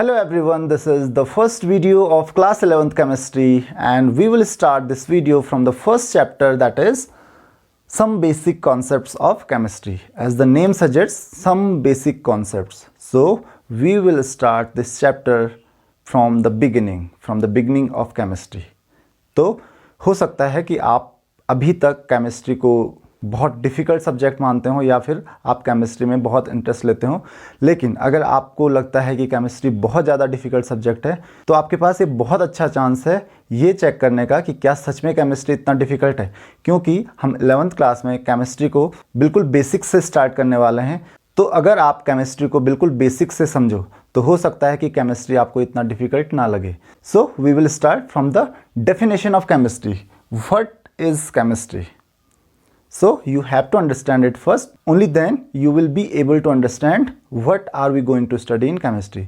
Hello everyone, this is the first video of class 11th chemistry and we will start this video from the first chapter, that is some basic concepts of chemistry. As the name suggests, some basic concepts. So we will start this chapter from the beginning of chemistry. तो हो सकता है कि आप अभी तक chemistry को बहुत डिफ़िकल्ट सब्जेक्ट मानते हो या फिर आप केमिस्ट्री में बहुत इंटरेस्ट लेते हो, लेकिन अगर आपको लगता है कि केमिस्ट्री बहुत ज़्यादा डिफ़िकल्ट सब्जेक्ट है तो आपके पास एक बहुत अच्छा चांस है ये चेक करने का कि क्या सच में केमिस्ट्री इतना डिफ़िकल्ट है, क्योंकि हम 11th क्लास में केमिस्ट्री को बिल्कुल बेसिक से स्टार्ट करने वाले हैं। तो अगर आप केमिस्ट्री को बिल्कुल बेसिक से समझो तो हो सकता है कि केमिस्ट्री आपको इतना डिफ़िकल्ट ना लगे। So we will start from the definition of chemistry. What is chemistry? So you have to understand it first, only then you will be able to understand what are we going to study in chemistry.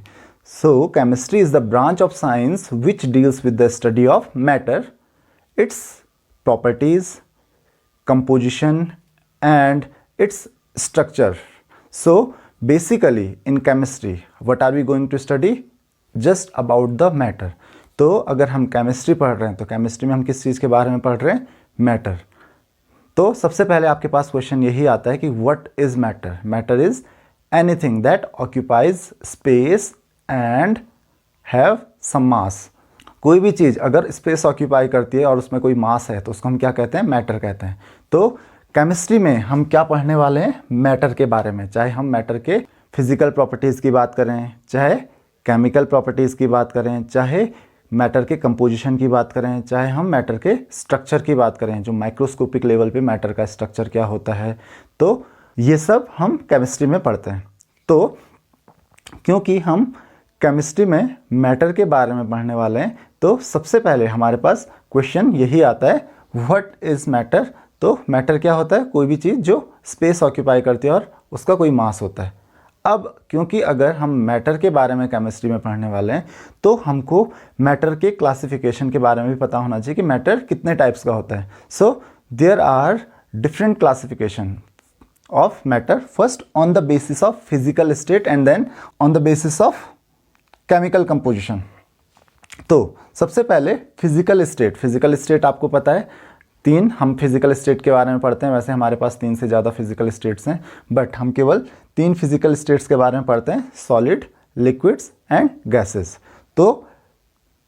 So chemistry is the branch of science which deals with the study of matter, its properties, composition and its structure. So basically in chemistry what are we going to study? Just about the matter. तो अगर हम chemistry पढ़ रहे हैं तो chemistry में हम किस चीज़ के बारे में पढ़ रहे हैं? मैटर। तो सबसे पहले आपके पास क्वेश्चन यही आता है कि what is matter? Matter is anything that occupies space and have some mass. कोई भी चीज़ अगर स्पेस ऑक्यूपाई करती है और उसमें कोई मास है तो उसको हम क्या कहते हैं? मैटर कहते हैं। तो केमिस्ट्री में हम क्या पढ़ने वाले हैं? मैटर के बारे में। चाहे हम मैटर के फिजिकल प्रॉपर्टीज़ की बात करें, चाहे केमिकल प्रॉपर्टीज़ की बात करें, चाहे मैटर के कंपोजिशन की बात करें, चाहे हम मैटर के स्ट्रक्चर की बात करें, जो माइक्रोस्कोपिक लेवल पे मैटर का स्ट्रक्चर क्या होता है, तो ये सब हम केमिस्ट्री में पढ़ते हैं। तो क्योंकि हम केमिस्ट्री में मैटर के बारे में पढ़ने वाले हैं तो सबसे पहले हमारे पास क्वेश्चन यही आता है, व्हाट इज़ मैटर? तो मैटर क्या होता है? कोई भी चीज़ जो स्पेस ऑक्यूपाई करती है और उसका कोई मास होता है। अब क्योंकि अगर हम मैटर के बारे में केमिस्ट्री में पढ़ने वाले हैं तो हमको मैटर के क्लासिफिकेशन के बारे में भी पता होना चाहिए कि मैटर कितने टाइप्स का होता है। So there are different classification of matter, first on the basis of physical state and then on the basis of chemical composition. तो सबसे पहले फिजिकल स्टेट आपको पता है, तीन हम फिजिकल स्टेट के बारे में पढ़ते हैं। वैसे हमारे पास 3 से ज़्यादा फिजिकल स्टेट्स हैं, बट हम केवल 3 फिजिकल स्टेट्स के बारे में पढ़ते हैं, सॉलिड, लिक्विड्स एंड गैसेस। तो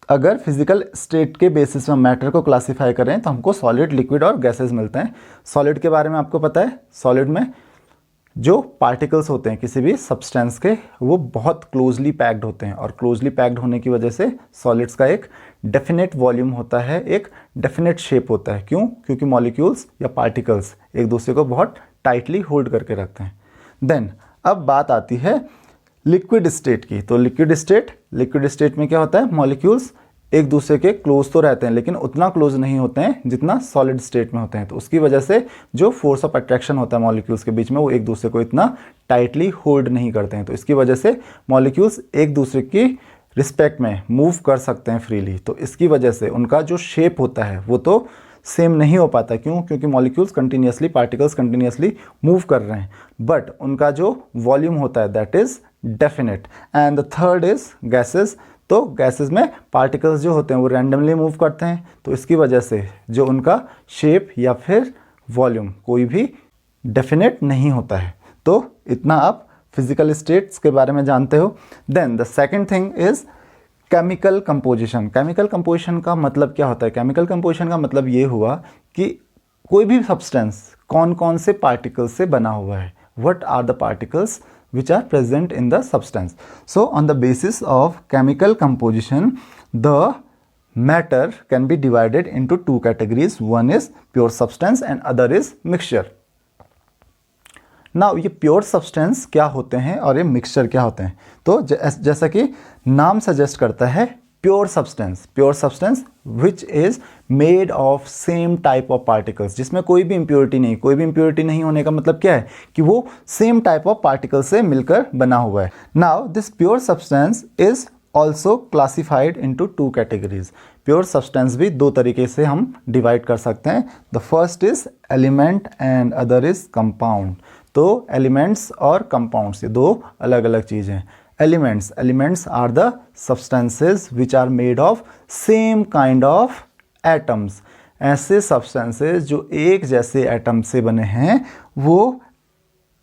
अगर फिजिकल स्टेट के बेसिस में मैटर को क्लासिफाई करें तो हमको सॉलिड, लिक्विड और गैसेस मिलते हैं। सॉलिड के बारे में आपको पता है, सॉलिड में जो पार्टिकल्स होते हैं किसी भी सब्सटेंस के, वो बहुत क्लोजली पैक्ड होते हैं और क्लोजली पैक्ड होने की वजह से सॉलिड्स का एक डेफिनेट वॉल्यूम होता है, एक डेफिनेट शेप होता है। क्यों? क्योंकि मॉलिक्यूल्स या पार्टिकल्स एक दूसरे को बहुत टाइटली होल्ड करके रखते हैं। देन अब बात आती है लिक्विड स्टेट की। तो लिक्विड स्टेट में क्या होता है? मॉलिक्यूल्स एक दूसरे के क्लोज तो रहते हैं लेकिन उतना क्लोज नहीं होते हैं जितना सॉलिड स्टेट में होते हैं। तो उसकी वजह से जो फोर्स ऑफ अट्रैक्शन होता है मॉलिक्यूल्स के बीच में, वो एक दूसरे को इतना टाइटली होल्ड नहीं करते हैं। तो इसकी वजह से मॉलिक्यूल्स एक दूसरे की रिस्पेक्ट में मूव कर सकते हैं फ्रीली। तो इसकी वजह से उनका जो शेप होता है वो तो सेम नहीं हो पाता। क्यों? क्योंकि molecules continuously, particles continuously move कर रहे हैं, बट उनका जो वॉल्यूम होता है that is definite. And the third is gases. तो गैसेस में पार्टिकल्स जो होते हैं वो रैंडमली मूव करते हैं, तो इसकी वजह से जो उनका शेप या फिर वॉल्यूम कोई भी डेफिनेट नहीं होता है। तो इतना आप फिजिकल स्टेट्स के बारे में जानते हो। Then the second thing is chemical composition. Chemical composition का मतलब क्या होता है? केमिकल कंपोजिशन का मतलब ये हुआ कि कोई भी सब्सटेंस कौन कौन से पार्टिकल्स से बना हुआ है, what are the particles which are present in the substance. So on the basis of chemical composition, the matter can be divided into 2 categories. One is pure substance and other is mixture. Now ये pure substance क्या होते हैं और ये mixture क्या होते हैं? तो जैसा कि नाम सजेस्ट करता है, pure substance which is made of same type of particles, जिसमें कोई भी इम्प्योरिटी नहीं। कोई भी इम्प्योरिटी नहीं होने का मतलब क्या है? कि वो सेम टाइप ऑफ पार्टिकल्स से मिलकर बना हुआ है। Now this pure substance is also classified into 2 categories. Pure substance भी 2 तरीके से हम डिवाइड कर सकते हैं। The first is element and other is compound. तो एलिमेंट्स और कंपाउंड्स ये 2 अलग अलग चीज़ें हैं। Elements are the substances which are made of same kind of atoms. ऐसे सब्सटेंसेस जो एक जैसे एटम से बने हैं वो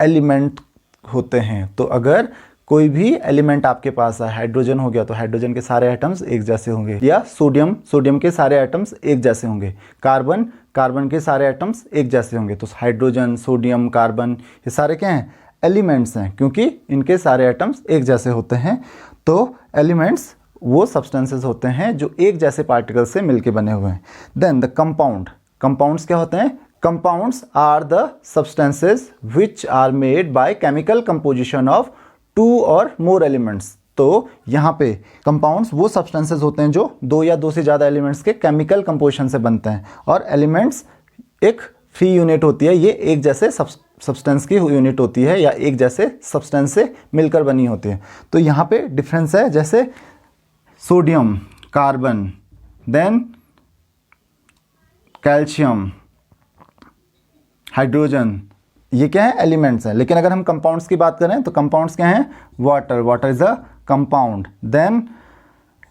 एलिमेंट होते हैं। तो अगर कोई भी एलिमेंट आपके पास है, हाइड्रोजन हो गया तो हाइड्रोजन के सारे एटम्स एक जैसे होंगे, या सोडियम के सारे एटम्स एक जैसे होंगे, कार्बन के सारे एटम्स एक जैसे होंगे। तो हाइड्रोजन, सोडियम, कार्बन ये सारे क्या हैं? एलिमेंट्स हैं, क्योंकि इनके सारे एटम्स एक जैसे होते हैं। तो एलिमेंट्स वो सब्सटेंसेस होते हैं जो एक जैसे पार्टिकल से मिलके बने हुए हैं। देन द कंपाउंड्स क्या होते हैं? Compounds are the substances which are made by chemical composition of 2 और मोर एलिमेंट्स। तो यहाँ पे कंपाउंड्स वो सब्सटेंसेस होते हैं जो 2 या 2 से ज़्यादा एलिमेंट्स के केमिकल कंपोजिशन से बनते हैं, और एलिमेंट्स एक फ्री यूनिट होती है, ये एक जैसे सब्सटेंस की यूनिट होती है या एक जैसे सब्सटेंस से मिलकर बनी होती है। तो यहाँ पे डिफरेंस है, जैसे sodium, carbon, then calcium, hydrogen, ये क्या है? एलिमेंट्स हैं। लेकिन अगर हम कंपाउंड्स की बात करें तो कंपाउंड्स क्या हैं? Water is a compound. Then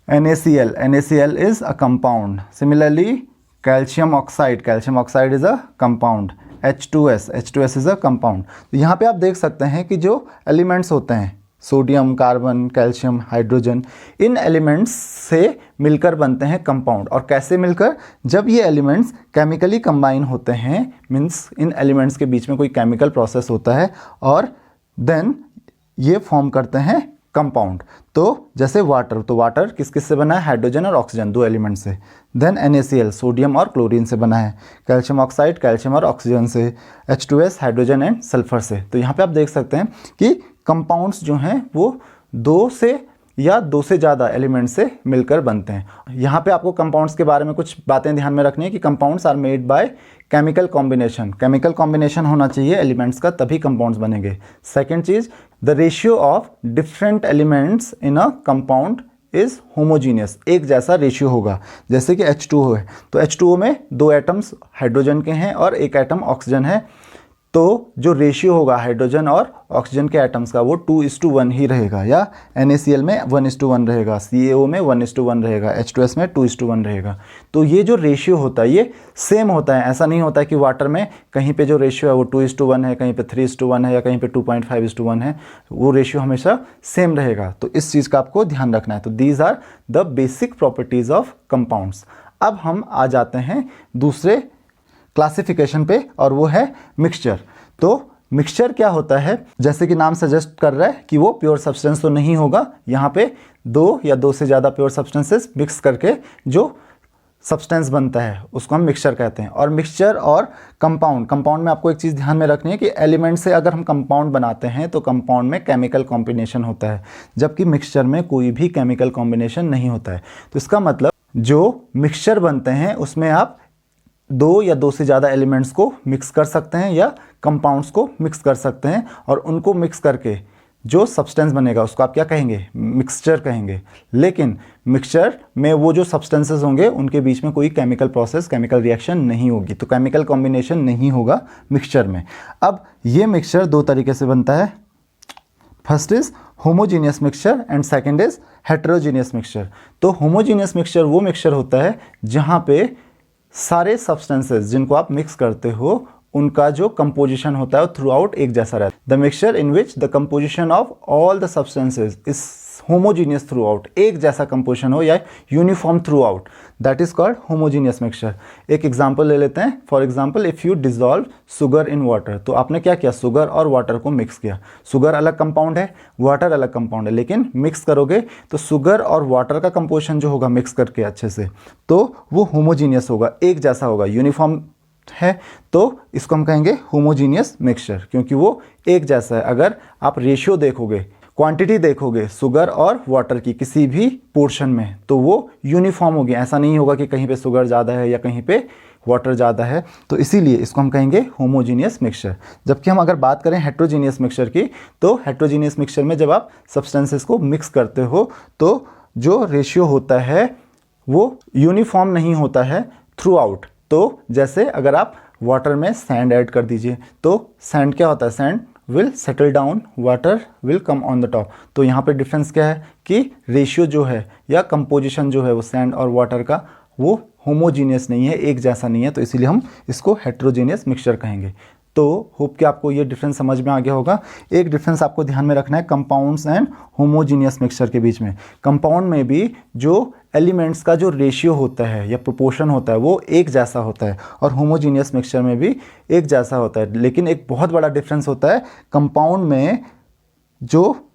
NaCl is a compound. Similarly calcium oxide is a compound. H2S is a compound. तो यहाँ पे आप देख सकते हैं कि जो एलिमेंट्स होते हैं, सोडियम, कार्बन, कैल्शियम, हाइड्रोजन, इन एलिमेंट्स से मिलकर बनते हैं कंपाउंड। और कैसे मिलकर? जब ये एलिमेंट्स केमिकली कंबाइन होते हैं, मीन्स इन एलिमेंट्स के बीच में कोई केमिकल प्रोसेस होता है और देन ये फॉर्म करते हैं कंपाउंड। तो जैसे वाटर किस किस से बना है? हाइड्रोजन और ऑक्सीजन, 2 एलिमेंट से। देन NaCl सोडियम और क्लोरीन से बना है। कैल्शियम ऑक्साइड कैल्शियम और ऑक्सीजन से। H2S हाइड्रोजन एंड सल्फर से। तो यहाँ पे आप देख सकते हैं कि कंपाउंड्स जो हैं वो 2 से या 2 से ज़्यादा एलिमेंट से मिलकर बनते हैं। यहाँ पे आपको कंपाउंड्स के बारे में कुछ बातें ध्यान में रखनी है कि compounds are made by chemical combination होना चाहिए एलिमेंट्स का, तभी कंपाउंड्स बनेंगे। सेकेंड चीज़, the ratio of different elements in a compound is homogeneous. एक जैसा रेशियो होगा। जैसे कि H2O है तो H2O में 2 एटम्स हाइड्रोजन के हैं और 1 एटम ऑक्सीजन है। तो जो रेशियो होगा हाइड्रोजन और ऑक्सीजन के एटम्स का वो 2:1 ही रहेगा, या NaCl में 1:1 रहेगा, CaO में 1:1 रहेगा, H2S में 2:1 रहेगा। तो ये जो रेशियो होता है ये सेम होता है। ऐसा नहीं होता है कि वाटर में कहीं पे जो रेशियो है वो 2:1 है, कहीं पे 3:1 है या कहीं पे 2.5:1 है। वो रेशियो हमेशा सेम रहेगा। तो इस चीज़ का आपको ध्यान रखना है। तो these are the basic properties of compounds. अब हम आ जाते हैं दूसरे क्लासिफिकेशन पे, और वो है मिक्सचर। तो मिक्सचर क्या होता है? जैसे कि नाम सजेस्ट कर रहा है कि वो प्योर सब्सटेंस तो नहीं होगा। यहाँ पे 2 या 2 से ज़्यादा प्योर सब्सटेंसेस मिक्स करके जो सब्सटेंस बनता है उसको हम मिक्सचर कहते हैं। और मिक्सचर और कंपाउंड में आपको एक चीज़ ध्यान में रखनी है कि एलिमेंट से अगर हम कंपाउंड बनाते हैं तो कंपाउंड में केमिकल कॉम्बिनेशन होता है, जबकि मिक्सचर में कोई भी केमिकल कॉम्बिनेशन नहीं होता है। तो इसका मतलब जो मिक्सचर बनते हैं उसमें आप 2 या 2 से ज़्यादा एलिमेंट्स को मिक्स कर सकते हैं या कंपाउंड्स को मिक्स कर सकते हैं, और उनको मिक्स करके जो सब्सटेंस बनेगा उसको आप क्या कहेंगे? मिक्सचर कहेंगे। लेकिन मिक्सचर में वो जो सब्सटेंसेस होंगे उनके बीच में कोई केमिकल प्रोसेस, केमिकल रिएक्शन नहीं होगी, तो केमिकल कॉम्बिनेशन नहीं होगा मिक्सचर में। अब ये मिक्सचर 2 तरीके से बनता है। First is homogeneous mixture and second is heterogeneous mixture. तो होमोजीनियस मिक्सचर वो मिक्सचर होता है जहाँ पे सारे सब्सटेंसेस जिनको आप मिक्स करते हो उनका जो कंपोजिशन होता है वो थ्रू आउट एक जैसा रहता है। The mixture in which the composition of all the substances is homogeneous through out, एक जैसा कंपोजिशन हो या uniform through out, that is called homogeneous mixture. एक एग्जांपल ले लेते हैं। For example, if you dissolve sugar in water, तो आपने क्या किया? शुगर और वाटर को मिक्स किया। शुगर अलग कंपाउंड है, वाटर अलग कंपाउंड है, लेकिन मिक्स करोगे तो शुगर और वाटर का कंपोजिशन जो होगा मिक्स करके अच्छे से, तो वो होमोजीनियस होगा, एक जैसा होगा, यूनिफॉर्म है। तो इसको हम कहेंगे होमोजीनियस मिक्सचर, क्योंकि वो एक जैसा है। अगर आप रेशियो देखोगे, क्वांटिटी देखोगे शुगर और वाटर की किसी भी पोर्शन में, तो वो यूनिफॉर्म होगी। ऐसा नहीं होगा कि कहीं पे शुगर ज़्यादा है या कहीं पे वाटर ज़्यादा है। तो इसीलिए इसको हम कहेंगे होमोजीनियस मिक्सचर। जबकि हम अगर बात करें हेटेरोजीनियस मिक्सचर की, तो हेटेरोजीनियस मिक्सचर में जब आप सब्सटेंसेस को मिक्स करते हो तो जो रेशियो होता है वो यूनिफॉर्म नहीं होता है थ्रू आउट। तो जैसे अगर आप वाटर में सैंड ऐड कर दीजिए, तो सैंड क्या होता है? Sand will settle down, water will come on the top. तो यहाँ पे डिफरेंस क्या है कि रेशियो जो है या कंपोजिशन जो है वो सैंड और वाटर का वो होमोजीनियस नहीं है, एक जैसा नहीं है, तो इसीलिए हम इसको हेट्रोजीनियस मिक्सचर कहेंगे। तो होप कि आपको ये डिफरेंस समझ में आ गया होगा। एक डिफरेंस आपको ध्यान में रखना है कंपाउंड्स एंड होमोजीनियस मिक्सचर के बीच में। कंपाउंड में भी जो एलिमेंट्स का जो रेशियो होता है या प्रोपोर्शन होता है वो एक जैसा होता है, और होमोजीनियस मिक्सचर में भी एक जैसा होता है। लेकिन एक बहुत बड़ा डिफरेंस होता है, कंपाउंड में जो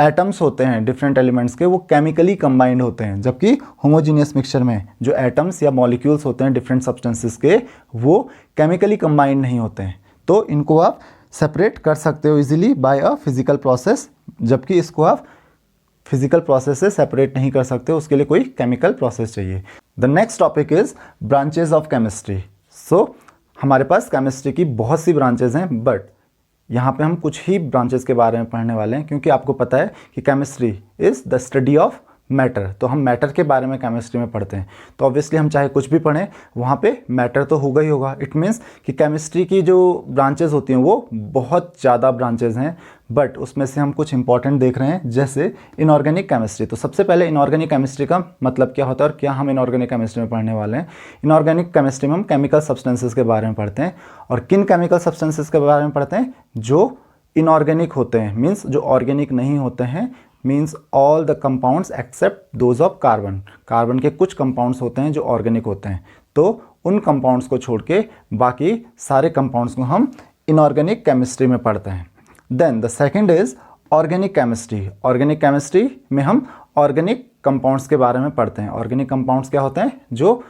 एटम्स होते हैं डिफरेंट एलिमेंट्स के वो केमिकली कंबाइंड होते हैं, जबकि होमोजीनियस मिक्सचर में जो एटम्स या मॉलिक्यूल्स होते हैं डिफरेंट सब्सटेंसेस के वो केमिकली कंबाइंड नहीं होते हैं। तो इनको आप सेपरेट कर सकते हो easily by a physical process, जबकि इसको आप फिजिकल प्रोसेस से सेपरेट नहीं कर सकते, उसके लिए कोई केमिकल प्रोसेस चाहिए। The next topic is branches of chemistry. So हमारे पास केमिस्ट्री की बहुत सी ब्रांचेज हैं, बट यहाँ पे हम कुछ ही ब्रांचेस के बारे में पढ़ने वाले हैं, क्योंकि आपको पता है कि chemistry is the study of matter. तो हम मैटर के बारे में केमिस्ट्री में पढ़ते हैं, तो ऑब्वियसली हम चाहे कुछ भी पढ़ें वहाँ पे मैटर तो होगा ही होगा। इट मीन्स कि केमिस्ट्री की जो ब्रांचेस होती हैं वो बहुत ज़्यादा ब्रांचेस हैं, बट उसमें से हम कुछ इंपॉर्टेंट देख रहे हैं, जैसे इनऑर्गेनिक केमिस्ट्री। तो सबसे पहले इनऑर्गेनिक केमिस्ट्री का मतलब क्या होता है और क्या हम इनऑर्गेनिक केमिस्ट्री में पढ़ने वाले हैं। इनऑर्गेनिक केमिस्ट्री में हम केमिकल सब्सटेंसेस के बारे में पढ़ते हैं, और किन केमिकल सब्सटेंसेस के बारे में पढ़ते हैं? जो इनऑर्गेनिक होते हैं, मीन्स जो ऑर्गेनिक नहीं होते हैं, means all the compounds except those of carbon. Carbon के कुछ कंपाउंड्स होते हैं जो ऑर्गेनिक होते हैं, तो उन कंपाउंड्स को छोड़ के बाकी सारे कंपाउंड्स को हम इनऑर्गेनिक केमिस्ट्री में पढ़ते हैं। Then the second is organic chemistry. Organic chemistry में हम ऑर्गेनिक कंपाउंड्स के बारे में पढ़ते हैं। ऑर्गेनिक कंपाउंड्स क्या होते हैं? जो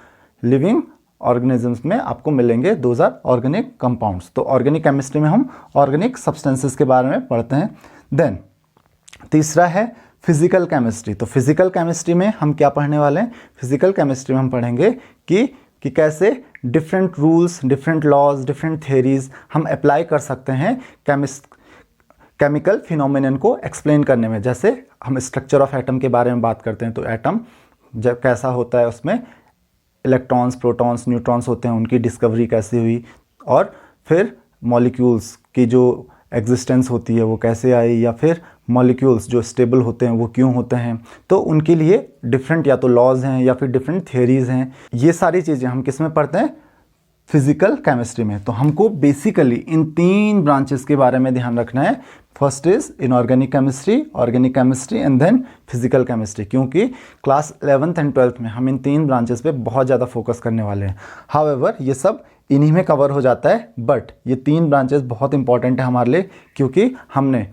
लिविंग ऑर्गेनिजम्स में आपको मिलेंगे, दोज आर ऑर्गेनिक कंपाउंड्स। तो ऑर्गेनिक केमिस्ट्री में हम ऑर्गेनिक सब्सटेंसेस के बारे में पढ़ते हैं। देन तीसरा है फिजिकल केमिस्ट्री। तो फिजिकल केमिस्ट्री में हम क्या पढ़ने वाले हैं? फिजिकल केमिस्ट्री में हम पढ़ेंगे कि कैसे different rules, different laws, different theories हम अप्लाई कर सकते हैं केमिकल फिनोमिनन को एक्सप्लेन करने में। जैसे हम स्ट्रक्चर ऑफ एटम के बारे में बात करते हैं, तो एटम जब कैसा होता है, उसमें इलेक्ट्रॉन्स, प्रोटॉन्स, न्यूट्रॉन्स होते हैं, उनकी डिस्कवरी कैसे हुई, और फिर मॉलिक्यूल्स की जो एग्जिस्टेंस होती है वो कैसे आई, या फिर मॉलिक्यूल्स जो स्टेबल होते हैं वो क्यों होते हैं। तो उनके लिए डिफरेंट या तो लॉज हैं या फिर डिफरेंट थियरीज हैं। ये सारी चीज़ें हम किस में पढ़ते हैं? फिजिकल केमिस्ट्री में। तो हमको बेसिकली इन तीन ब्रांचेस के बारे में ध्यान रखना है। First is inorganic chemistry, organic chemistry and then physical chemistry, क्योंकि क्लास 11th एंड 12th में हम इन तीन ब्रांचेस पे बहुत ज़्यादा फोकस करने वाले हैं। हाउएवर ये सब इन्हीं में कवर हो जाता है, बट ये तीन ब्रांचेस बहुत इंपॉर्टेंट है हमारे लिए, क्योंकि हमने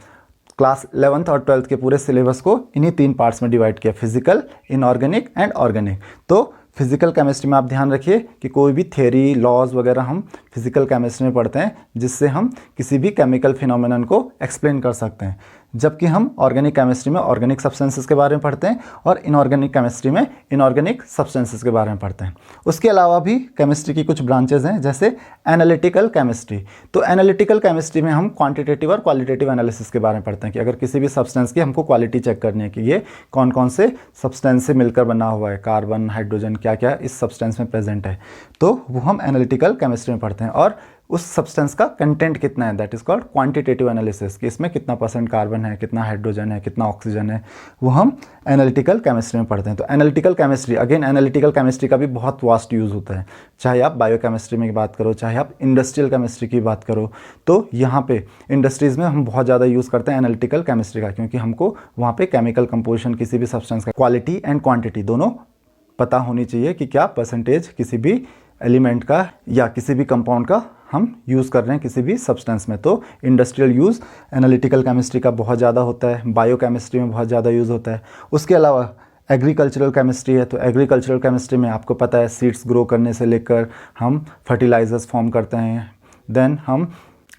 क्लास 11th और 12th के पूरे सिलेबस को इन्हीं तीन पार्ट्स में डिवाइड किया, फिजिकल, इनऑर्गेनिक एंड ऑर्गेनिक। तो फिजिकल केमिस्ट्री में आप ध्यान रखिए कि कोई भी थ्योरी, लॉज वगैरह हम फिजिकल केमिस्ट्री में पढ़ते हैं, जिससे हम किसी भी केमिकल फिनोमेनन को एक्सप्लेन कर सकते हैं। जबकि हम ऑर्गेनिक केमिस्ट्री में ऑर्गेनिक सब्सटेंसेस के बारे में पढ़ते हैं, और इनऑर्गेनिक केमिस्ट्री में इनऑर्गेनिक सब्सटेंसेस के बारे में पढ़ते हैं। उसके अलावा भी केमिस्ट्री की कुछ ब्रांचेज हैं, जैसे एनालिटिकल केमिस्ट्री। तो एनालिटिकल केमिस्ट्री में हम क्वांटिटेटिव और क्वालिटेटिव एनालिसिस के बारे में पढ़ते हैं, कि अगर किसी भी सब्सटेंस की हमको क्वालिटी चेक करनी है कि ये कौन कौन से सब्सटेंस से मिलकर बना हुआ है, कार्बन, हाइड्रोजन, क्या क्या इस सब्सटेंस में प्रेजेंट है, तो वो हम एनालिटिकल केमिस्ट्री में पढ़ते हैं। और उस सब्सटेंस का कंटेंट कितना है, that is called quantitative analysis, कि इसमें कितना % कार्बन है, कितना हाइड्रोजन है, कितना ऑक्सीजन है, वो हम एनालिटिकल केमिस्ट्री में पढ़ते हैं। तो analytical chemistry, again analytical chemistry का भी बहुत वास्ट यूज़ होता है, चाहे आप बायोकेमिस्ट्री में बात करो, चाहे आप इंडस्ट्रियल केमिस्ट्री की बात करो। तो यहाँ पे इंडस्ट्रीज़ में हम बहुत ज़्यादा यूज़ करते हैं एनालिटिकल केमिस्ट्री का, क्योंकि हमको वहाँ पे केमिकल कंपोजिशन, किसी भी सब्सटेंस का क्वालिटी एंड क्वांटिटी दोनों पता होनी चाहिए, कि क्या परसेंटेज किसी भी एलिमेंट का या किसी भी कंपाउंड का हम यूज़ कर रहे हैं किसी भी सब्सटेंस में। तो इंडस्ट्रियल यूज़ एनालिटिकल केमिस्ट्री का बहुत ज़्यादा होता है, बायोकेमिस्ट्री में बहुत ज़्यादा यूज़ होता है। उसके अलावा एग्रीकल्चरल केमिस्ट्री है, तो एग्रीकल्चरल केमिस्ट्री में आपको पता है सीड्स ग्रो करने से लेकर हम फर्टिलाइजर्स फॉर्म करते हैं, देन हम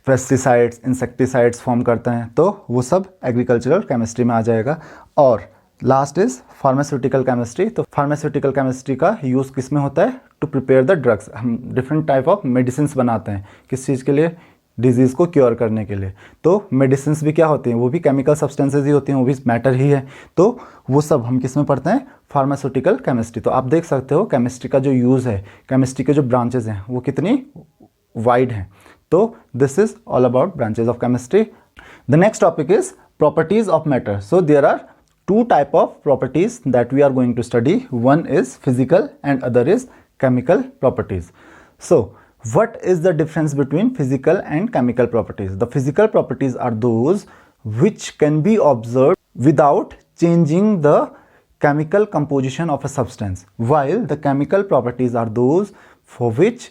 पेस्टिसाइड्स, इंसेक्टिसाइड्स फॉर्म करते हैं, तो वो सब एग्रीकल्चरल केमिस्ट्री में आ जाएगा। और लास्ट इज फार्मास्यूटिकल केमिस्ट्री। तो फार्मास्यूटिकल केमिस्ट्री का यूज़ किस में होता है? To prepare the drugs. हम डिफरेंट टाइप ऑफ मेडिसिन बनाते हैं, किस चीज़ के लिए? डिजीज़ को क्योर करने के लिए। तो मेडिसिन भी क्या होती हैं? वो भी केमिकल सब्सटेंसेज ही होती हैं, वो भी मैटर ही है। तो वो सब हम किस में पढ़ते हैं? Pharmaceutical chemistry. तो आप देख सकते हो केमिस्ट्री का जो यूज़ है, केमिस्ट्री के जो ब्रांचेज हैं वो कितनी वाइड हैं। तो this is all about branches of chemistry. The next topic is properties of matter. So there are two type of properties that we are going to study. One is physical and other is chemical properties. So what is the difference between physical and chemical properties? The physical properties are those which can be observed without changing the chemical composition of a substance, while the chemical properties are those for which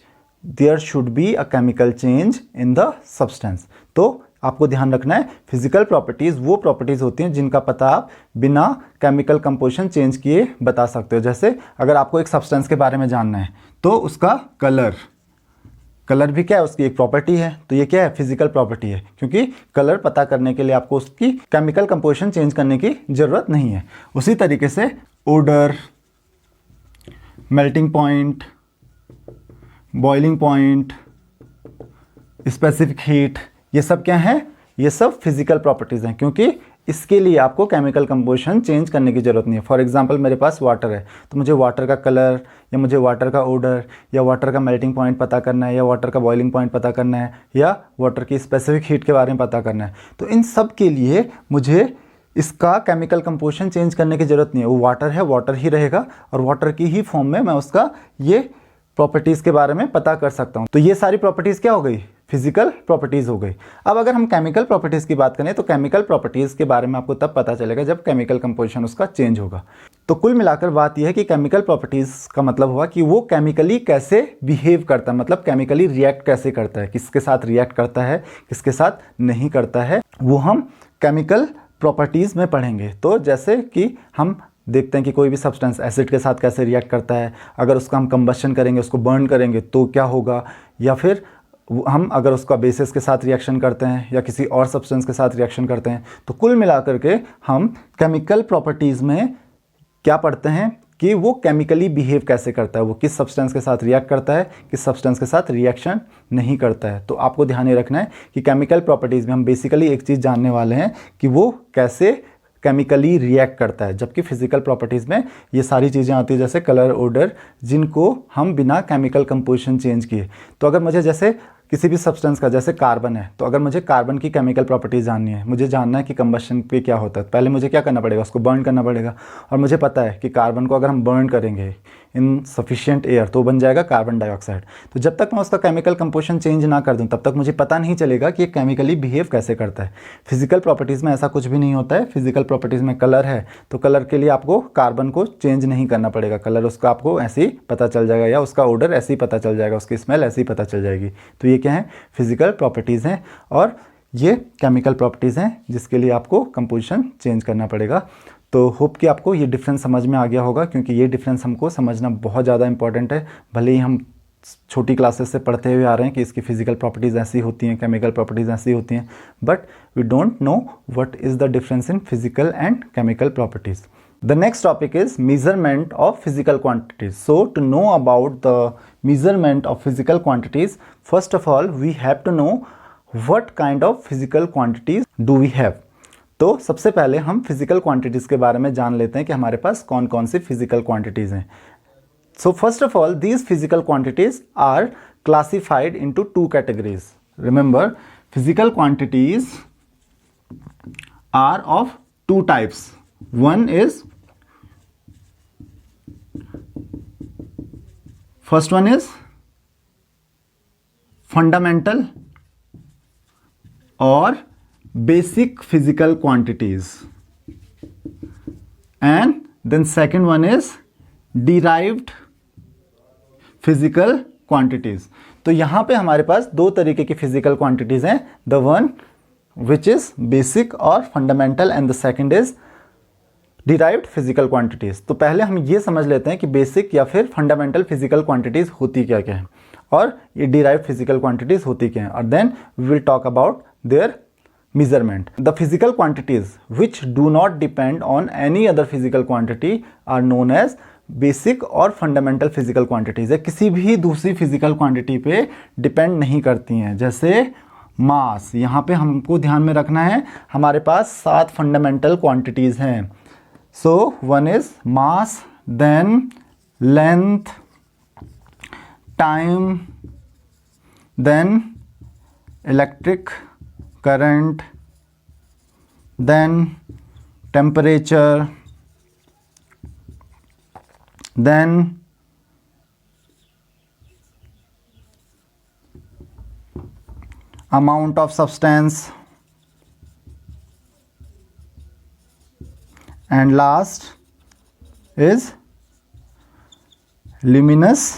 there should be a chemical change in the substance. तो आपको ध्यान रखना है, physical properties वो properties होती हैं जिनका पता आप बिना केमिकल कंपोजिशन चेंज किए बता सकते हो. जैसे अगर आपको एक सब्सटेंस के बारे में जानना है तो उसका कलर भी क्या है, उसकी एक प्रॉपर्टी है. तो ये क्या है, फिजिकल प्रॉपर्टी है, क्योंकि कलर पता करने के लिए आपको उसकी केमिकल कंपोजिशन चेंज करने की जरूरत नहीं है. उसी तरीके से odour, melting point, boiling point, specific heat, ये सब क्या है, ये सब फिजिकल प्रॉपर्टीज हैं, क्योंकि इसके लिए आपको केमिकल कंपोजिशन चेंज करने की जरूरत नहीं है. फॉर एग्जांपल मेरे पास वाटर है, तो मुझे वाटर का कलर या मुझे वाटर का ओडर या वाटर का मेल्टिंग पॉइंट पता करना है या वाटर का बॉइलिंग पॉइंट पता करना है या वाटर की स्पेसिफिक हीट के बारे में पता करना है. तो इन सब के लिए मुझे इसका केमिकल कंपोजिशन चेंज करने की जरूरत नहीं है. वो वाटर है, वाटर ही रहेगा और वाटर की ही फॉर्म में मैं उसका ये प्रॉपर्टीज़ के बारे में पता कर सकता हूँ. तो ये सारी प्रॉपर्टीज़ क्या हो गई, फिजिकल प्रॉपर्टीज़ हो गई. अब अगर हम केमिकल प्रॉपर्टीज़ की बात करें तो केमिकल प्रॉपर्टीज़ के बारे में आपको तब पता चलेगा जब केमिकल कंपोजिशन उसका चेंज होगा. तो कुल मिलाकर बात यह है कि केमिकल प्रॉपर्टीज़ का मतलब हुआ कि वो केमिकली कैसे बिहेव करता है, मतलब केमिकली रिएक्ट कैसे करता है, किसके साथ रिएक्ट करता है, किसके साथ नहीं करता है, वो हम केमिकल प्रॉपर्टीज़ में पढ़ेंगे. तो जैसे कि हम देखते हैं कि कोई भी सब्सटेंस एसिड के साथ कैसे रिएक्ट करता है, अगर उसका हम कंबशन करेंगे, उसको बर्न करेंगे तो क्या होगा, या फिर हम अगर उसका बेसिस के साथ रिएक्शन करते हैं या किसी और सब्सटेंस के साथ रिएक्शन करते हैं. तो कुल मिलाकर के हम केमिकल प्रॉपर्टीज़ में क्या पढ़ते हैं कि वो केमिकली बिहेव कैसे करता है, वो किस सब्सटेंस के साथ रिएक्ट करता है, किस सब्सटेंस के साथ रिएक्शन नहीं करता है. तो आपको ध्यान ये रखना है कि केमिकल प्रॉपर्टीज़ में हम बेसिकली एक चीज़ जानने वाले हैं कि वो कैसे केमिकली रिएक्ट करता है, जबकि फिजिकल प्रॉपर्टीज़ में ये सारी चीज़ें आती है जैसे कलर, ओडर, जिनको हम बिना केमिकल कंपोजिशन चेंज किए. तो अगर मुझे जैसे किसी भी सब्सटेंस का, जैसे कार्बन है, तो अगर मुझे कार्बन की केमिकल प्रॉपर्टीज जाननी है, मुझे जानना है कि कंबशन पे क्या होता है, पहले मुझे क्या करना पड़ेगा, उसको बर्न करना पड़ेगा. और मुझे पता है कि कार्बन को अगर हम बर्न करेंगे इन सफिशिएंट एयर तो बन जाएगा कार्बन डाइऑक्साइड. तो जब तक मैं उसका केमिकल कंपोजिशन चेंज ना कर दूं तब तक मुझे पता नहीं चलेगा कि ये केमिकली बिहेव कैसे करता है. फिजिकल प्रॉपर्टीज़ में ऐसा कुछ भी नहीं होता है. फिजिकल प्रॉपर्टीज़ में कलर है तो कलर के लिए आपको कार्बन को चेंज नहीं करना पड़ेगा, कलर उसका आपको ऐसे ही पता चल जाएगा, या उसका ओडर ऐसे ही पता चल जाएगा, उसकी स्मेल ऐसे ही पता चल जाएगी. तो ये क्या है, फिजिकल प्रॉपर्टीज़ हैं, और ये केमिकल प्रॉपर्टीज़ हैं जिसके लिए आपको कंपोजिशन चेंज करना पड़ेगा. तो होप कि आपको ये डिफरेंस समझ में आ गया होगा, क्योंकि ये डिफरेंस हमको समझना बहुत ज़्यादा इंपॉर्टेंट है. भले ही हम छोटी क्लासेस से पढ़ते हुए आ रहे हैं कि इसकी फिजिकल प्रॉपर्टीज़ ऐसी होती हैं, केमिकल प्रॉपर्टीज़ ऐसी होती हैं, but we don't know what is the difference in physical and chemical properties. The next topic is measurement of physical quantities. So to know about the measurement of physical quantities, first of all we have to know what kind of physical quantities do we have. तो सबसे पहले हम physical quantities के बारे में जान लेते हैं कि हमारे पास कौन कौन सी फिजिकल क्वांटिटीज़ हैं. So first of all, these physical quantities are classified into two categories. Remember, physical quantities are of two types. One is, first one is fundamental or basic physical quantities, and then second one is derived physical quantities. तो यहां पे हमारे पास दो तरीके की physical quantities हैं, the one which is basic और fundamental, and the second is derived physical quantities. तो पहले हम ये समझ लेते हैं कि बेसिक या फिर फंडामेंटल फिजिकल क्वांटिटीज होती क्या क्या है और ये डिराइव्ड फिजिकल क्वांटिटीज होती क्या है, और then we will talk about their measurement. The physical quantities which do not depend on any other physical quantity are known as basic और फंडामेंटल फिजिकल क्वांटिटीज है, किसी भी दूसरी फिजिकल क्वांटिटी पे डिपेंड नहीं करती हैं. जैसे मास, यहाँ पे हमको ध्यान में रखना है हमारे पास 7 फंडामेंटल क्वांटिटीज हैं. So one is mass, then length, time, then electric current, then temperature, then amount of substance, and last is luminous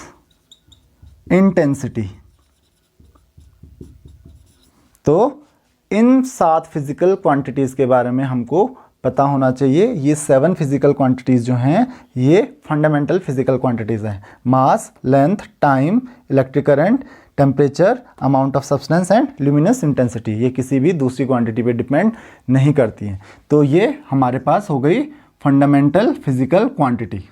intensity. तो इन 7 फिजिकल क्वांटिटीज़ के बारे में हमको पता होना चाहिए। ये 7 फिजिकल क्वांटिटीज़ जो हैं ये फंडामेंटल फिजिकल क्वांटिटीज़ हैं। Mass, length, time, electric current, temperature, amount of substance and luminous intensity. ये किसी भी दूसरी क्वांटिटी पे डिपेंड नहीं करती हैं। तो ये हमारे पास हो गई फंडामेंटल फिजिकल क्वांटिटी।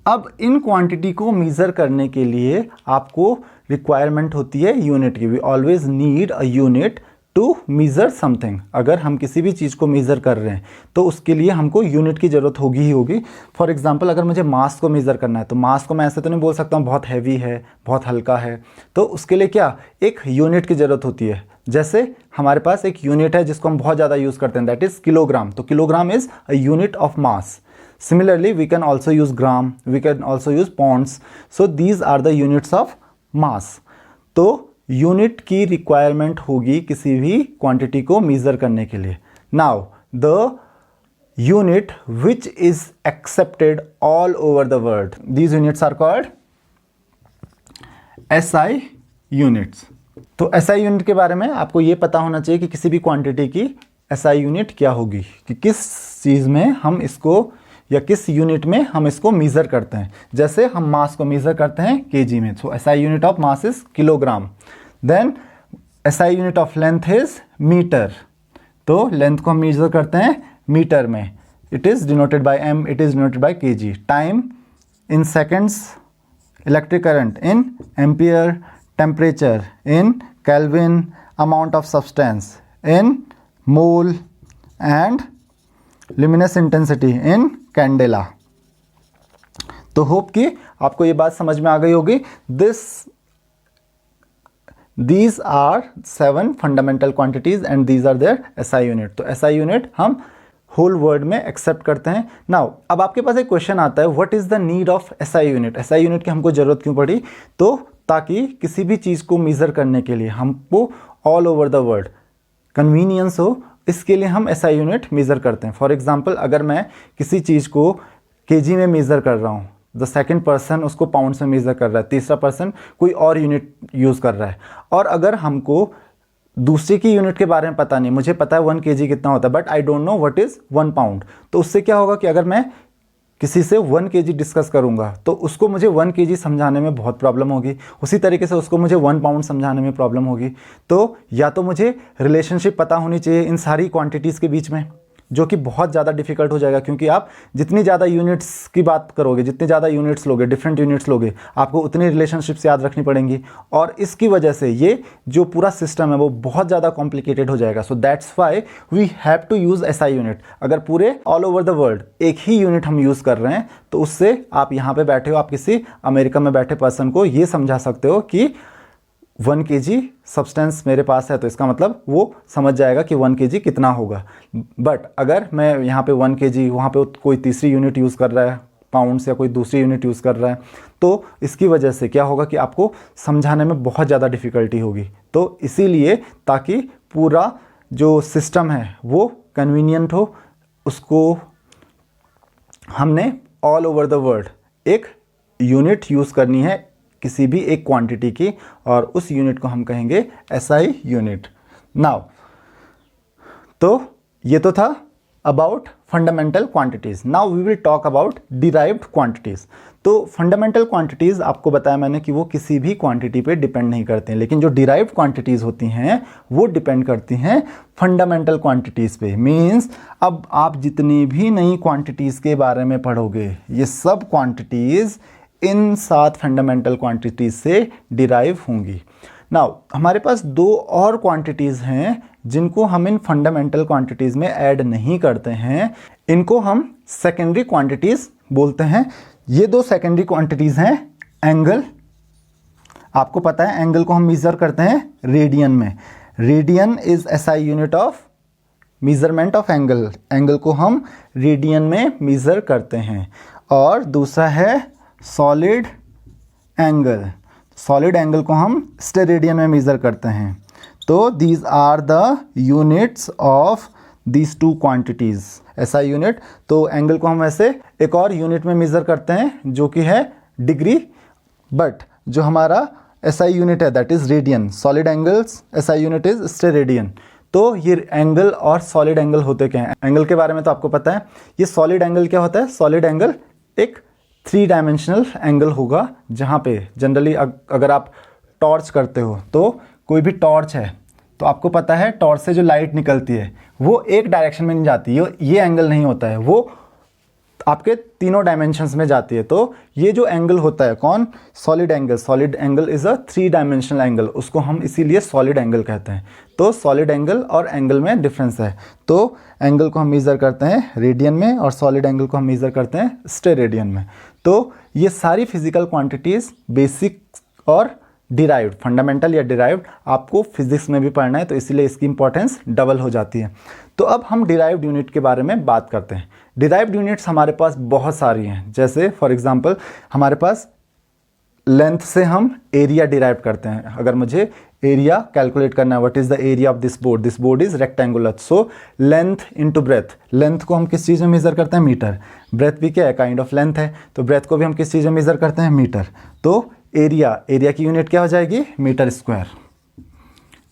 अब इन क्वांटिटी को मेज़र करने के लिए आपको रिक्वायरमेंट होती है यूनिट की। We always need a unit to measure something. अगर हम किसी भी चीज़ को मेज़र कर रहे हैं तो उसके लिए हमको यूनिट की ज़रूरत होगी ही होगी। फॉर एग्जांपल अगर मुझे मास को मेज़र करना है तो मास को मैं ऐसे तो नहीं बोल सकता हूँ बहुत हैवी है, बहुत हल्का है। तो उसके लिए क्या, एक यूनिट की ज़रूरत होती है। जैसे हमारे पास एक यूनिट है जिसको हम बहुत ज़्यादा यूज़ करते हैं, दैट इज़ किलोग्राम। तो kilogram is a unit of mass. Similarly, we can also use gram, we can also use pounds. So these are the units of mass. तो यूनिट की रिक्वायरमेंट होगी किसी भी क्वांटिटी को measure करने के लिए। Now the unit which is accepted all over the world, these units are called SI units. तो SI यूनिट के बारे में आपको ये पता होना चाहिए कि किसी भी क्वांटिटी की SI यूनिट क्या होगी, कि किस चीज़ में हम इसको या किस यूनिट में हम इसको मेज़र करते हैं। जैसे हम मास को मेज़र करते हैं केजी में, so SI unit of mass is kilogram. Then SI unit of length is metre. तो लेंथ को हम मेज़र करते हैं मीटर में, it is denoted by M, it is denoted by kg। Time in seconds, electric current in ampere, temperature in kelvin, amount of substance in mole and luminous intensity in candela. तो hope कि आपको ये बात समझ में आ गई होगी। These are 7 fundamental quantities and these are their SI unit. तो SI यूनिट हम होल वर्ल्ड में एक्सेप्ट करते हैं। नाउ अब आपके पास एक क्वेश्चन आता है, what is the need of SI unit. SI unit की हमको जरूरत क्यों पड़ी? तो ताकि किसी भी चीज़ को मेज़र करने के लिए हमको all over the world convenience हो, इसके लिए हम SI यूनिट मेज़र करते हैं। फॉर एग्जांपल अगर मैं किसी चीज़ को kg में मेज़र कर रहा हूँ, द सेकंड पर्सन उसको पाउंड्स में मेज़र कर रहा है, तीसरा पर्सन कोई और यूनिट यूज़ कर रहा है, और अगर हमको दूसरे की यूनिट के बारे में पता नहीं, मुझे पता है 1 kg कितना होता है but I don't know what is 1 pound, तो उससे क्या होगा कि अगर मैं किसी से 1 kg डिस्कस करूंगा तो उसको मुझे 1 kg समझाने में बहुत प्रॉब्लम होगी, उसी तरीके से उसको मुझे 1 पाउंड समझाने में प्रॉब्लम होगी। तो या तो मुझे रिलेशनशिप पता होनी चाहिए इन सारी क्वांटिटीज़ के बीच में, जो कि बहुत ज़्यादा डिफिकल्ट हो जाएगा, क्योंकि आप जितनी ज़्यादा यूनिट्स की बात करोगे, जितने ज़्यादा यूनिट्स लोगे, डिफरेंट यूनिट्स लोगे, आपको उतनी रिलेशनशिप्स याद रखनी पड़ेंगी, और इसकी वजह से ये जो पूरा सिस्टम है वो बहुत ज़्यादा कॉम्प्लिकेटेड हो जाएगा। So that's why we have to use SI unit. अगर पूरे ऑल ओवर द वर्ल्ड एक ही यूनिट हम यूज़ कर रहे हैं तो उससे आप यहाँ पर बैठे हो, आप किसी अमेरिका में बैठे पर्सन को ये समझा सकते हो कि 1 kg सब्सटेंस मेरे पास है, तो इसका मतलब वो समझ जाएगा कि 1 kg कितना होगा। बट अगर मैं यहाँ पे 1 kg, वहाँ पे कोई तीसरी यूनिट यूज़ कर रहा है, पाउंड्स या कोई दूसरी यूनिट यूज़ कर रहा है, तो इसकी वजह से क्या होगा कि आपको समझाने में बहुत ज़्यादा डिफ़िकल्टी होगी। तो इसीलिए ताकि पूरा जो सिस्टम है वो कन्वीनियंट हो, उसको हमने ऑल ओवर द वर्ल्ड एक यूनिट यूज़ करनी है किसी भी एक क्वांटिटी की, और उस यूनिट को हम कहेंगे SI यूनिट। नाउ तो ये तो था about fundamental quantities. Now we will talk about derived quantities. तो फंडामेंटल क्वांटिटीज़ आपको बताया मैंने कि वो किसी भी क्वांटिटी पे डिपेंड नहीं करते हैं, लेकिन जो डिराइव्ड क्वांटिटीज़ होती हैं वो डिपेंड करती हैं फंडामेंटल क्वांटिटीज़ पे। मीन्स अब आप जितनी भी नई क्वांटिटीज़ के बारे में पढ़ोगे, ये सब क्वांटिटीज़ इन 7 फंडामेंटल क्वांटिटीज से डिराइव होंगी। नाउ हमारे पास 2 और क्वांटिटीज़ हैं जिनको हम इन फंडामेंटल क्वांटिटीज़ में ऐड नहीं करते हैं, इनको हम सेकेंडरी क्वांटिटीज़ बोलते हैं। ये 2 सेकेंडरी क्वांटिटीज़ हैं एंगल आपको पता है एंगल को हम मेज़र करते हैं रेडियन में। Radian is SI unit of measurement of angle. Angle को हम रेडियन में मेज़र करते हैं। और दूसरा है सॉलिड एंगल। सॉलिड एंगल को हम स्टेरेडियन में मेज़र करते हैं। तो these are the units of these two quantities. ऐसा यूनिट, तो एंगल को हम वैसे एक और यूनिट में मेज़र करते हैं जो कि है डिग्री, बट जो हमारा एसआई यूनिट है that is radian. Solid angles SI unit is steradian. तो ये एंगल और सॉलिड एंगल होते क्या हैं? एंगल के बारे में तो आपको पता है। ये सॉलिड एंगल क्या होता है? सॉलिड एंगल एक 3 डायमेंशनल एंगल होगा, जहाँ पे जनरली अगर आप टॉर्च करते हो तो कोई भी टॉर्च है तो आपको पता है टॉर्च से जो लाइट निकलती है वो एक डायरेक्शन में नहीं जाती, ये एंगल नहीं होता है, वो आपके तीनों डायमेंशंस में जाती है। तो ये जो एंगल होता है कौन? Solid angle. Solid angle is a 3 dimensional angle, उसको हम इसीलिए सॉलिड एंगल कहते हैं। तो सॉलिड एंगल और एंगल में डिफरेंस है। तो एंगल को हम मेज़र करते हैं रेडियन में और सॉलिड एंगल को हम मेज़र करते हैं स्टेरेडियन में। तो ये सारी फिजिकल क्वांटिटीज़ बेसिक और डिराइव्ड, फंडामेंटल या डिराइव्ड आपको फिजिक्स में भी पढ़ना है, तो इसीलिए इसकी इंपॉर्टेंस डबल हो जाती है। तो अब हम डिराइव्ड यूनिट के बारे में बात करते हैं। डिराइव्ड यूनिट्स हमारे पास बहुत सारी हैं। जैसे फॉर एग्जांपल हमारे पास लेंथ से हम एरिया डिराइव करते हैं। अगर मुझे एरिया कैलकुलेट करना है, what is the area of this board, this board is rectangular, so length into breadth. Length को हम किस चीज़ में मेज़र करते हैं? मीटर। ब्रेथ भी क्या है? काइंड ऑफ लेंथ है, तो ब्रेथ को भी हम किस चीज़ में मेज़र करते हैं? मीटर। तो एरिया की यूनिट क्या हो जाएगी? Metre square.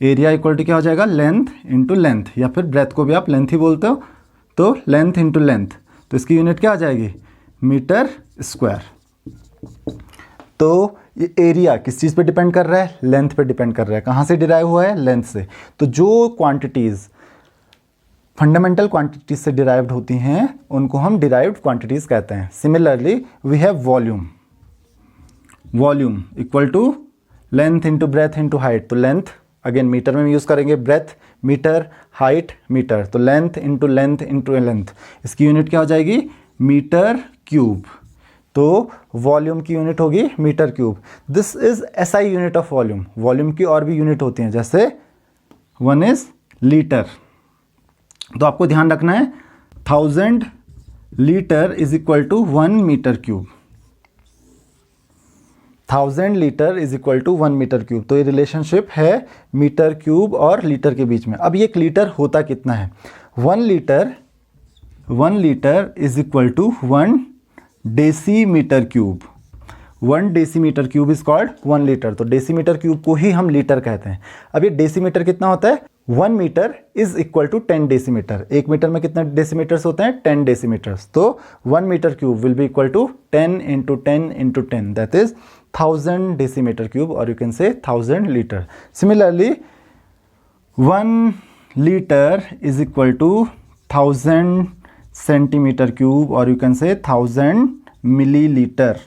Area equal to क्या हो जाएगा? लेंथ इंटू लेंथ, या फिर ब्रेथ को भी आप लेंथ ही बोलते हो, तो लेंथ इंटू लेंथ, तो इसकी यूनिट क्या आ जाएगी? Metre square. तो ये एरिया किस चीज़ पे डिपेंड कर रहा है? लेंथ पे डिपेंड कर रहा है। कहाँ से डिराइव हुआ है? लेंथ से। तो जो क्वांटिटीज़ फंडामेंटल क्वांटिटीज से डिराइव्ड होती हैं उनको हम डिराइव्ड क्वांटिटीज कहते हैं। Similarly we have volume. Volume equal to length into breadth into height. तो लेंथ अगेन मीटर में यूज़ करेंगे, ब्रेथ मीटर, हाइट मीटर, तो length into length into length, इसकी यूनिट क्या हो जाएगी? Metre cube. तो वॉल्यूम की यूनिट होगी metre cube. This is SI unit of volume. Volume की और भी यूनिट होती हैं, जैसे वन इज लीटर। तो आपको ध्यान रखना है 1000 litre is equal to 1 metre cube. 1000 litre is equal to 1 metre cube. तो ये रिलेशनशिप है मीटर क्यूब और लीटर के बीच में। अब ये लीटर होता कितना है? 1 litre is equal to 1 decimetre cube. 1 decimetre cube is called 1 litre. तो डेसीमीटर क्यूब को ही हम लीटर कहते हैं। अब ये डेसीमीटर कितना होता है? 1 metre is equal to 10 decimetre. 1 metre में कितने डेसीमीटर्स होते हैं? 10 डेसीमीटर्स। तो 1 metre cube will be equal to 10 into 10 into 10, that is 1000 decimetre cube, और you can say 1000 litre. Similarly 1 litre is equal to 1000 centimetre cube, और you can say 1000 millilitre.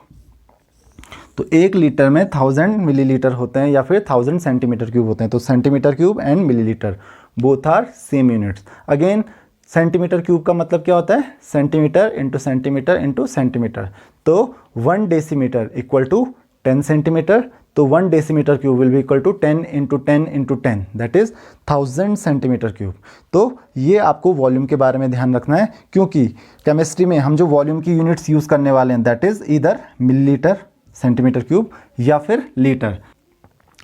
तो 1 litre में 1000 millilitre होते हैं या फिर 1000 सेंटीमीटर क्यूब होते हैं। तो centimetre cube and millilitre both are same units. Again centimetre cube का मतलब क्या होता है? Centimetre into centimetre into centimetre. तो 1 डेसीमीटर इक्वल टू 10 सेंटीमीटर, तो 1 decimetre cube will be equal to 10 into 10 into 10, that is 1000 centimetre cube. तो ये आपको वॉल्यूम के बारे में ध्यान रखना है, क्योंकि केमिस्ट्री में हम जो वॉल्यूम की यूनिट्स यूज़ करने वाले हैं that is either millilitre, centimetre cube या फिर लीटर।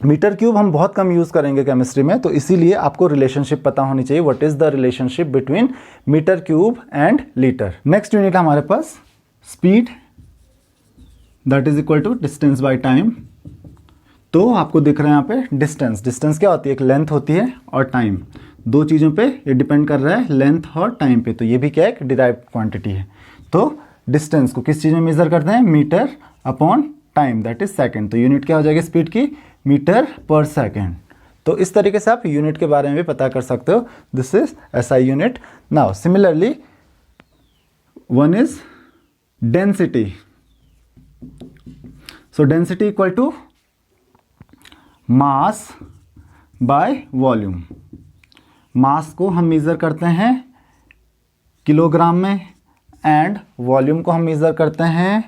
मीटर क्यूब हम बहुत कम यूज़ करेंगे केमिस्ट्री में, तो इसीलिए आपको रिलेशनशिप पता होनी चाहिए, what is the relationship between metre cube and litre. Next unit हमारे पास speed, that is equal to distance by time. तो आपको दिख रहा है यहाँ पे डिस्टेंस। डिस्टेंस क्या होती है? एक लेंथ होती है और टाइम, दो चीज़ों पे ये डिपेंड कर रहा है, लेंथ और टाइम पे। तो ये भी क्या है? एक डिराइव्ड क्वांटिटी है। तो डिस्टेंस को किस चीज़ में मेजर करते हैं? Metre upon time, that is second. तो यूनिट क्या हो जाएगी स्पीड की? मीटर पर सेकेंड। तो इस तरीके से आप यूनिट के बारे में भी पता कर सकते हो। This is SI unit. Now similarly one is density. So density equal to mass by volume. Mass को हम मेजर करते हैं किलोग्राम में एंड वॉल्यूम को हम मेजर करते हैं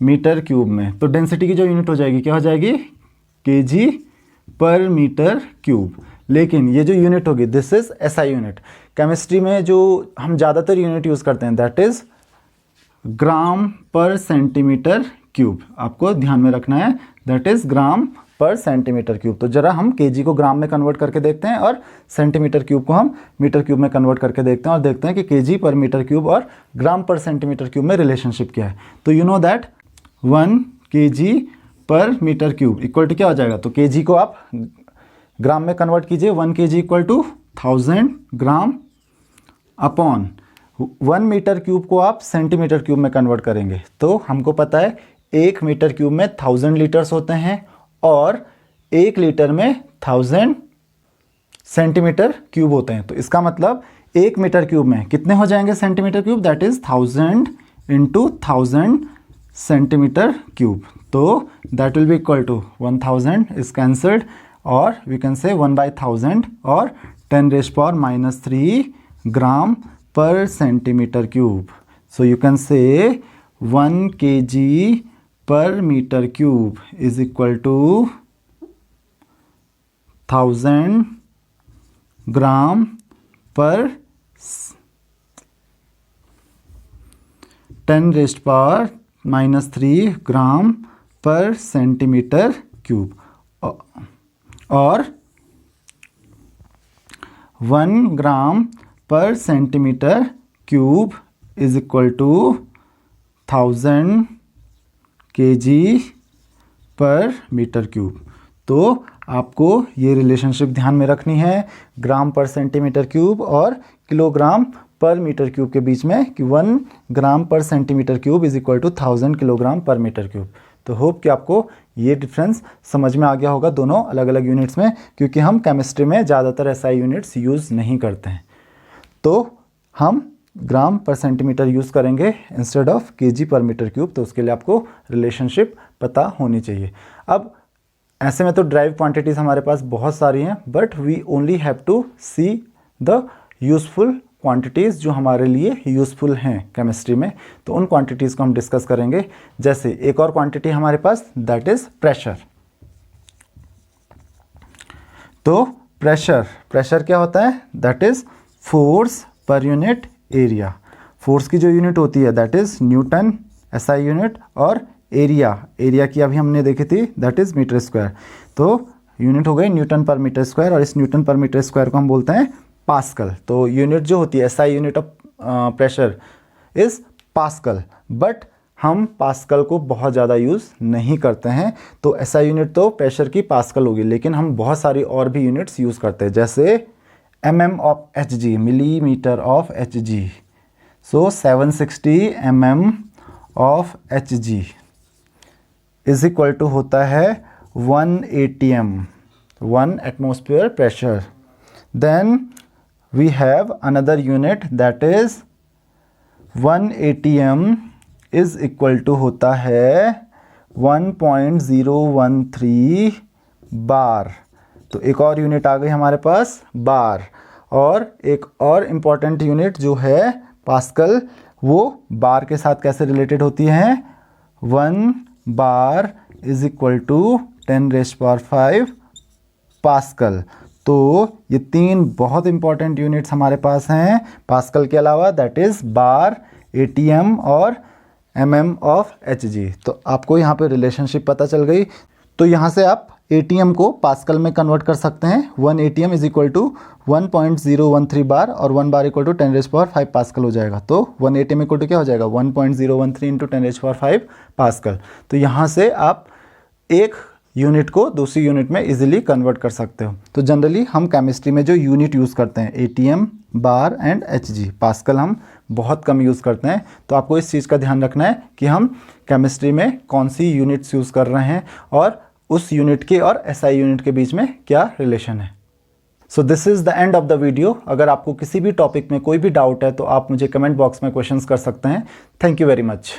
मीटर क्यूब में। तो डेंसिटी की जो यूनिट हो जाएगी क्या हो जाएगी, केजी पर मीटर क्यूब। लेकिन ये जो यूनिट होगी this is SI unit. Chemistry में जो हम ज़्यादातर यूनिट यूज़ करते हैं that is gram per centimetre cube. आपको ध्यान में रखना है that is gram per centimetre cube. तो जरा हम केजी को ग्राम में कन्वर्ट करके देखते हैं और सेंटीमीटर क्यूब को हम मीटर क्यूब में कन्वर्ट करके देखते हैं और देखते हैं कि केजी पर मीटर क्यूब और ग्राम पर सेंटीमीटर क्यूब में रिलेशनशिप क्या है। तो यू नो दैट 1 केजी पर मीटर क्यूब इक्वल टू क्या हो जाएगा, तो केजी को आप ग्राम में कन्वर्ट कीजिए, 1 KG equal to 1000 gram upon 1 metre cube को आप सेंटीमीटर क्यूब में कन्वर्ट करेंगे। तो हमको पता है 1 मीटर क्यूब में 1000 लीटर्स होते हैं और 1 लीटर में 1000 सेंटीमीटर क्यूब होते हैं। तो इसका मतलब 1 मीटर क्यूब में कितने हो जाएंगे centimetre cube, that is 1000 into 1000 centimetre cube. तो that will be equal to 1000 is cancelled और वी कैन से 1/1000 और 10⁻³ gram per centimetre cube. So you can say 1 kg per metre cube is equal to 1000 gram per 10⁻³ gram per centimetre cube और 1 gram per centimetre cube is equal to 1000 kg per metre cube. तो आपको ये relationship ध्यान में रखनी है gram per centimetre cube और kilogram per metre cube के बीच में कि 1 gram per centimetre cube is equal to 1000 kilogram per metre cube. तो होप कि आपको ये डिफरेंस समझ में आ गया होगा दोनों अलग अलग यूनिट्स में, क्योंकि हम केमिस्ट्री में ज़्यादातर एसआई यूनिट्स यूज़ नहीं करते हैं। तो हम ग्राम पर सेंटीमीटर यूज़ करेंगे इंस्टेड ऑफ केजी पर मीटर क्यूब। तो उसके लिए आपको रिलेशनशिप पता होनी चाहिए। अब ऐसे में तो ड्राइव क्वांटिटीज़ हमारे पास बहुत सारी हैं, but we only have to see the useful quantities जो हमारे लिए यूज़फुल हैं केमिस्ट्री में। तो उन क्वांटिटीज़ को हम डिस्कस करेंगे। जैसे एक और क्वांटिटी हमारे पास दैट इज़ प्रेशर। तो प्रेशर क्या होता है, that is force per unit area. Force की जो यूनिट होती है that is Newton SI unit और एरिया की अभी हमने देखी थी दैट इज़ मीटर स्क्वायर। तो यूनिट हो गई न्यूटन पर मीटर स्क्वायर और इस न्यूटन पर मीटर स्क्वायर को हम बोलते हैं पास्कल। तो यूनिट जो होती है SI unit of pressure is pascal, but हम पास्कल को बहुत ज़्यादा यूज़ नहीं करते हैं। तो एसआई यूनिट तो प्रेशर की पास्कल होगी, लेकिन हम बहुत सारी और भी यूनिट्स यूज़ करते हैं जैसे mm of Hg, millimetre of Hg। So 760 mm of Hg is equal to होता है 1 atm, 1 atmosphere pressure. Then we have another unit that is 1 atm is equal to होता है 1.013 बार। तो एक और यूनिट आ गई हमारे पास बार। और एक और इम्पॉर्टेंट यूनिट जो है पास्कल, वो बार के साथ कैसे रिलेटेड होती है, 1 bar is equal to 10⁵ pascal. तो ये 3 बहुत इंपॉर्टेंट यूनिट्स हमारे पास हैं पास्कल के अलावा, दैट इज़ बार, atm और mm ऑफ Hg। तो आपको यहाँ पे रिलेशनशिप पता चल गई। तो यहाँ से आप atm को पास्कल में कन्वर्ट कर सकते हैं। 1 atm इज इक्वल टू 1.013 बार और 1 बार इक्वल टू 10⁵ पास्कल हो जाएगा। तो 1 atm इक्वल टू क्या हो जाएगा, 1.013 इंटू 10⁵ पास्कल। तो यहाँ से आप एक यूनिट को दूसरी यूनिट में इजीली कन्वर्ट कर सकते हो। तो जनरली हम केमिस्ट्री में जो यूनिट यूज़ करते हैं atm, bar and Hg, pascal हम बहुत कम यूज़ करते हैं। तो आपको इस चीज़ का ध्यान रखना है कि हम केमिस्ट्री में कौन सी यूनिट्स यूज़ कर रहे हैं और उस यूनिट के और एसआई यूनिट के बीच में क्या रिलेशन है। So this is the end of the video. अगर आपको किसी भी टॉपिक में कोई भी डाउट है तो आप मुझे कमेंट बॉक्स में क्वेश्चंस कर सकते हैं। Thank you very much.